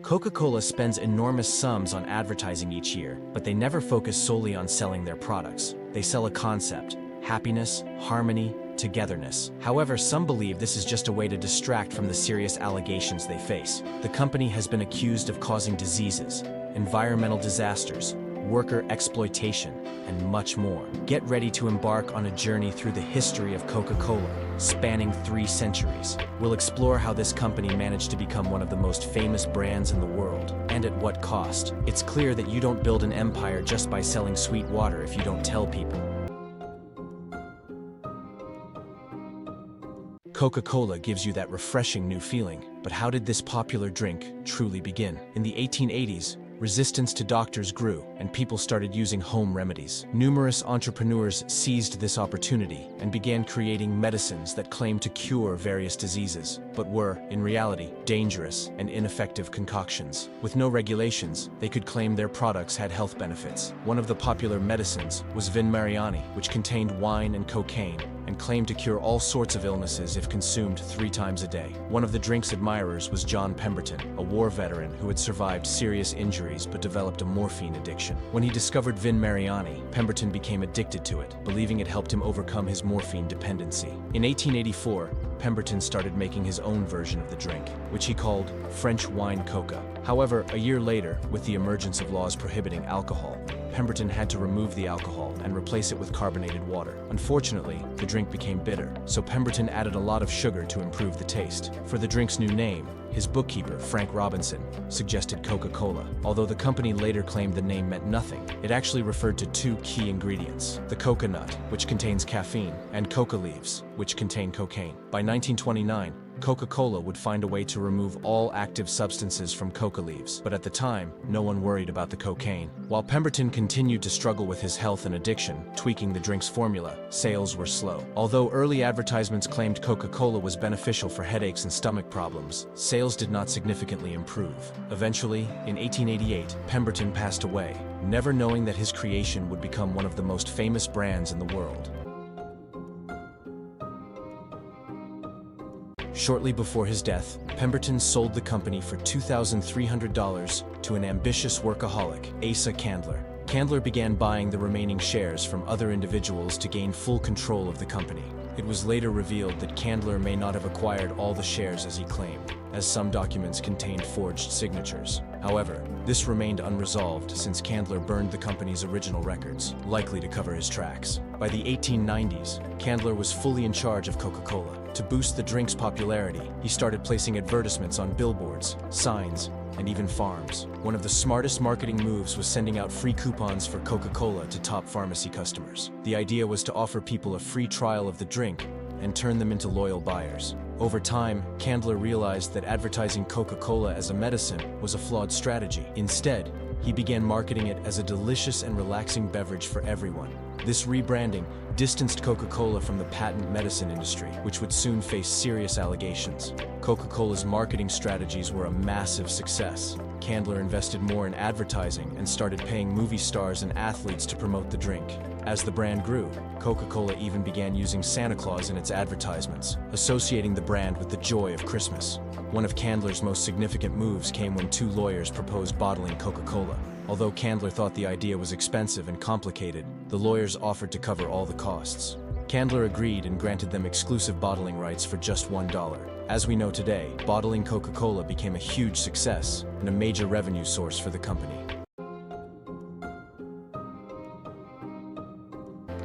Coca-Cola spends enormous sums on advertising each year, but they never focus solely on selling their products. They sell a concept: happiness, harmony, togetherness. However, some believe this is just a way to distract from the serious allegations they face. The company has been accused of causing diseases, environmental disasters, worker exploitation, and much more. Get ready to embark on a journey through the history of Coca-Cola, spanning 3 centuries. We'll explore how this company managed to become one of the most famous brands in the world, and at what cost. It's clear that you don't build an empire just by selling sweet water if you don't tell people. Coca-Cola gives you that refreshing new feeling, but how did this popular drink truly begin? In the 1880s, resistance to doctors grew, and people started using home remedies. Numerous entrepreneurs seized this opportunity and began creating medicines that claimed to cure various diseases, but were, in reality, dangerous and ineffective concoctions. With no regulations, they could claim their products had health benefits. One of the popular medicines was Vin Mariani, which contained wine and cocaine, and claimed to cure all sorts of illnesses if consumed 3 times a day. One of the drink's admirers was John Pemberton, a war veteran who had survived serious injuries but developed a morphine addiction. When he discovered Vin Mariani, Pemberton became addicted to it, believing it helped him overcome his morphine dependency. In 1884, Pemberton started making his own version of the drink, which he called French wine coca. However, a year later, with the emergence of laws prohibiting alcohol, Pemberton had to remove the alcohol and replace it with carbonated water. Unfortunately, the drink became bitter, so Pemberton added a lot of sugar to improve the taste. For the drink's new name, his bookkeeper, Frank Robinson, suggested Coca-Cola. Although the company later claimed the name meant nothing, it actually referred to 2 key ingredients: the coca nut, which contains caffeine, and coca leaves, which contain cocaine. By 1929, Coca-Cola would find a way to remove all active substances from coca leaves, but at the time, no one worried about the cocaine. While Pemberton continued to struggle with his health and addiction, tweaking the drink's formula, sales were slow. Although early advertisements claimed Coca-Cola was beneficial for headaches and stomach problems, sales did not significantly improve. Eventually, in 1888, Pemberton passed away, never knowing that his creation would become one of the most famous brands in the world. Shortly before his death, Pemberton sold the company for $2,300 to an ambitious workaholic, Asa Candler. Candler began buying the remaining shares from other individuals to gain full control of the company. It was later revealed that Candler may not have acquired all the shares as he claimed, as some documents contained forged signatures. However, this remained unresolved since Candler burned the company's original records, likely to cover his tracks. By the 1890s, Candler was fully in charge of Coca-Cola. To boost the drink's popularity, he started placing advertisements on billboards, signs, and even farms. One of the smartest marketing moves was sending out free coupons for Coca-Cola to top pharmacy customers. The idea was to offer people a free trial of the drink and turn them into loyal buyers. Over time, Candler realized that advertising Coca-Cola as a medicine was a flawed strategy. Instead, he began marketing it as a delicious and relaxing beverage for everyone. This rebranding distanced Coca-Cola from the patent medicine industry, which would soon face serious allegations. Coca-Cola's marketing strategies were a massive success. Candler invested more in advertising and started paying movie stars and athletes to promote the drink. As the brand grew, Coca-Cola even began using Santa Claus in its advertisements, associating the brand with the joy of Christmas. One of Candler's most significant moves came when 2 lawyers proposed bottling Coca-Cola. Although Candler thought the idea was expensive and complicated, the lawyers offered to cover all the costs. Candler agreed and granted them exclusive bottling rights for just $1. As we know today, bottling Coca-Cola became a huge success and a major revenue source for the company.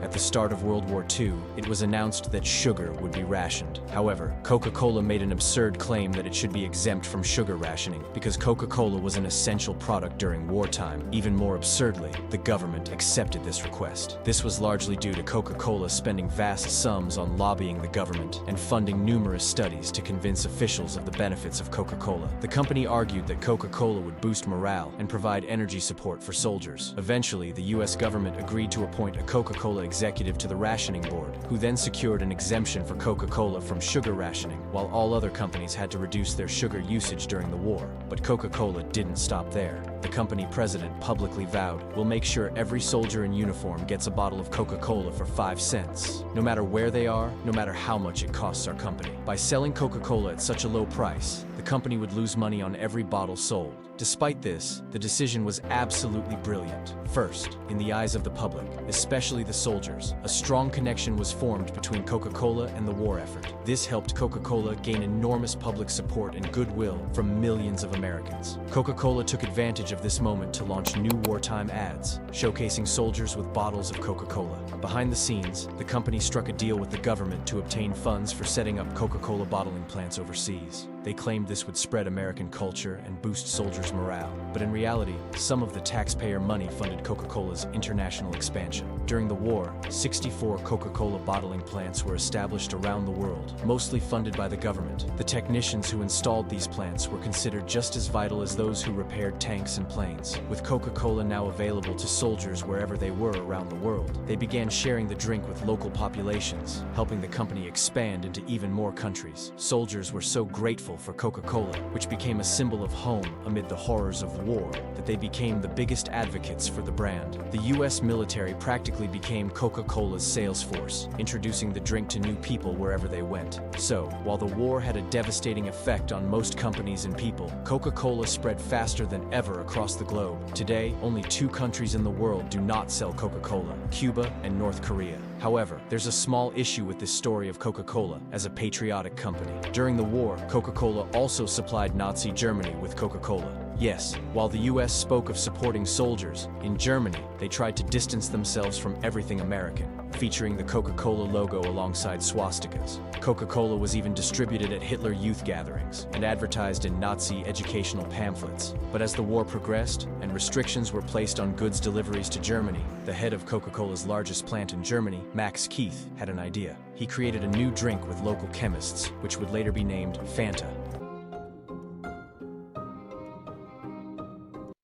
At the start of World War II, it was announced that sugar would be rationed. However, Coca-Cola made an absurd claim that it should be exempt from sugar rationing because Coca-Cola was an essential product during wartime. Even more absurdly, the government accepted this request. This was largely due to Coca-Cola spending vast sums on lobbying the government and funding numerous studies to convince officials of the benefits of Coca-Cola. The company argued that Coca-Cola would boost morale and provide energy support for soldiers. Eventually, the US government agreed to appoint a Coca-Cola executive to the rationing board, who then secured an exemption for Coca-Cola from sugar rationing, while all other companies had to reduce their sugar usage during the war. But Coca-Cola didn't stop there. The company president publicly vowed, "We'll make sure every soldier in uniform gets a bottle of Coca-Cola for 5 cents, no matter where they are, no matter how much it costs our company." By selling Coca-Cola at such a low price, the company would lose money on every bottle sold. Despite this, the decision was absolutely brilliant. First, in the eyes of the public, especially the soldiers, a strong connection was formed between Coca-Cola and the war effort. This helped Coca-Cola gain enormous public support and goodwill from millions of Americans. Coca-Cola took advantage of this moment to launch new wartime ads, showcasing soldiers with bottles of Coca-Cola. Behind the scenes, the company struck a deal with the government to obtain funds for setting up Coca-Cola bottling plants overseas. They claimed this would spread American culture and boost soldiers' morale. But in reality, some of the taxpayer money funded Coca-Cola's international expansion. During the war, 64 Coca-Cola bottling plants were established around the world, mostly funded by the government. The technicians who installed these plants were considered just as vital as those who repaired tanks and planes. With Coca-Cola now available to soldiers wherever they were around the world, they began sharing the drink with local populations, helping the company expand into even more countries. Soldiers were so grateful for Coca-Cola, which became a symbol of home amid the horrors of war, that they became the biggest advocates for the brand. The US military practically became Coca-Cola's sales force, introducing the drink to new people wherever they went. So, while the war had a devastating effect on most companies and people, Coca-Cola spread faster than ever across the globe. Today, only 2 countries in the world do not sell Coca-Cola: Cuba and North Korea. However, there's a small issue with this story of Coca-Cola as a patriotic company. During the war, Coca-Cola also supplied Nazi Germany with Coca-Cola. Yes, while the US spoke of supporting soldiers, in Germany, they tried to distance themselves from everything American, featuring the Coca-Cola logo alongside swastikas. Coca-Cola was even distributed at Hitler youth gatherings and advertised in Nazi educational pamphlets. But as the war progressed and restrictions were placed on goods deliveries to Germany, the head of Coca-Cola's largest plant in Germany, Max Keith, had an idea. He created a new drink with local chemists, which would later be named Fanta.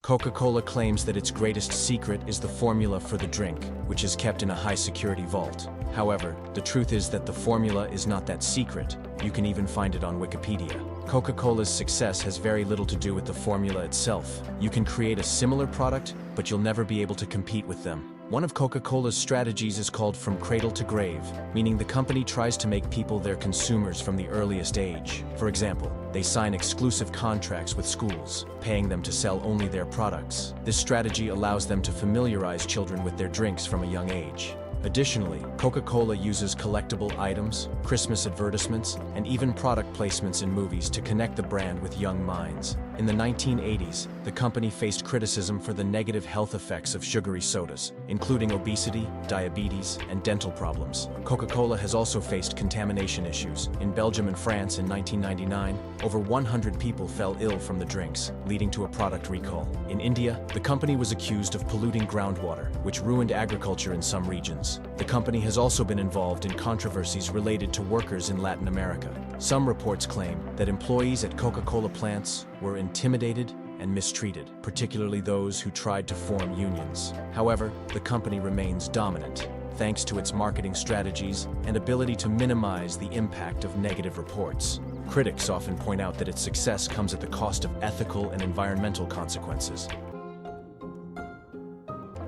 Coca-Cola claims that its greatest secret is the formula for the drink, which is kept in a high-security vault. However, the truth is that the formula is not that secret. You can even find it on Wikipedia. Coca-Cola's success has very little to do with the formula itself. You can create a similar product, but you'll never be able to compete with them. One of Coca-Cola's strategies is called from cradle to grave, meaning the company tries to make people their consumers from the earliest age. For example, they sign exclusive contracts with schools, paying them to sell only their products. This strategy allows them to familiarize children with their drinks from a young age. Additionally, Coca-Cola uses collectible items, Christmas advertisements, and even product placements in movies to connect the brand with young minds. In the 1980s, the company faced criticism for the negative health effects of sugary sodas, including obesity, diabetes, and dental problems. Coca-Cola has also faced contamination issues. In Belgium and France in 1999, over 100 people fell ill from the drinks, leading to a product recall. In India, the company was accused of polluting groundwater, which ruined agriculture in some regions. The company has also been involved in controversies related to workers in Latin America. Some reports claim that employees at Coca-Cola plants were intimidated and mistreated, particularly those who tried to form unions. However, the company remains dominant, thanks to its marketing strategies and ability to minimize the impact of negative reports. Critics often point out that its success comes at the cost of ethical and environmental consequences.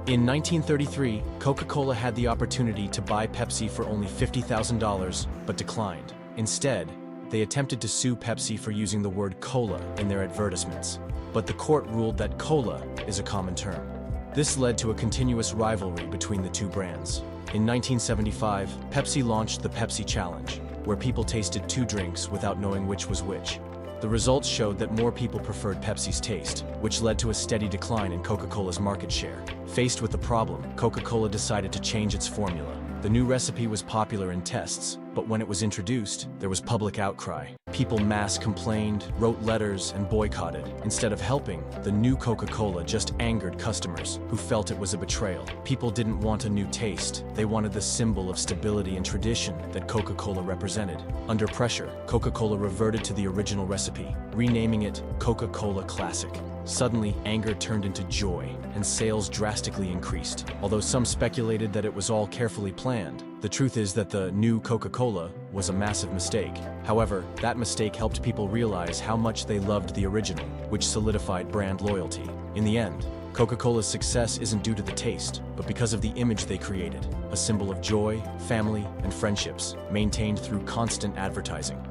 In 1933, Coca-Cola had the opportunity to buy Pepsi for only $50,000, but declined. Instead, they attempted to sue Pepsi for using the word cola in their advertisements, but the court ruled that cola is a common term. This led to a continuous rivalry between the two brands. In 1975, Pepsi launched the Pepsi Challenge, where people tasted 2 drinks without knowing which was which. The results showed that more people preferred Pepsi's taste, which led to a steady decline in Coca-Cola's market share. Faced with the problem, Coca-Cola decided to change its formula. The new recipe was popular in tests, but when it was introduced, there was public outcry. People mass complained, wrote letters, and boycotted. Instead of helping, the new Coca-Cola just angered customers who felt it was a betrayal. People didn't want a new taste. They wanted the symbol of stability and tradition that Coca-Cola represented. Under pressure, Coca-Cola reverted to the original recipe, renaming it Coca-Cola Classic. Suddenly, anger turned into joy, and sales drastically increased. Although some speculated that it was all carefully planned, the truth is that the new Coca-Cola was a massive mistake. However, that mistake helped people realize how much they loved the original, which solidified brand loyalty. In the end, Coca-Cola's success isn't due to the taste, but because of the image they created, a symbol of joy, family, and friendships, maintained through constant advertising.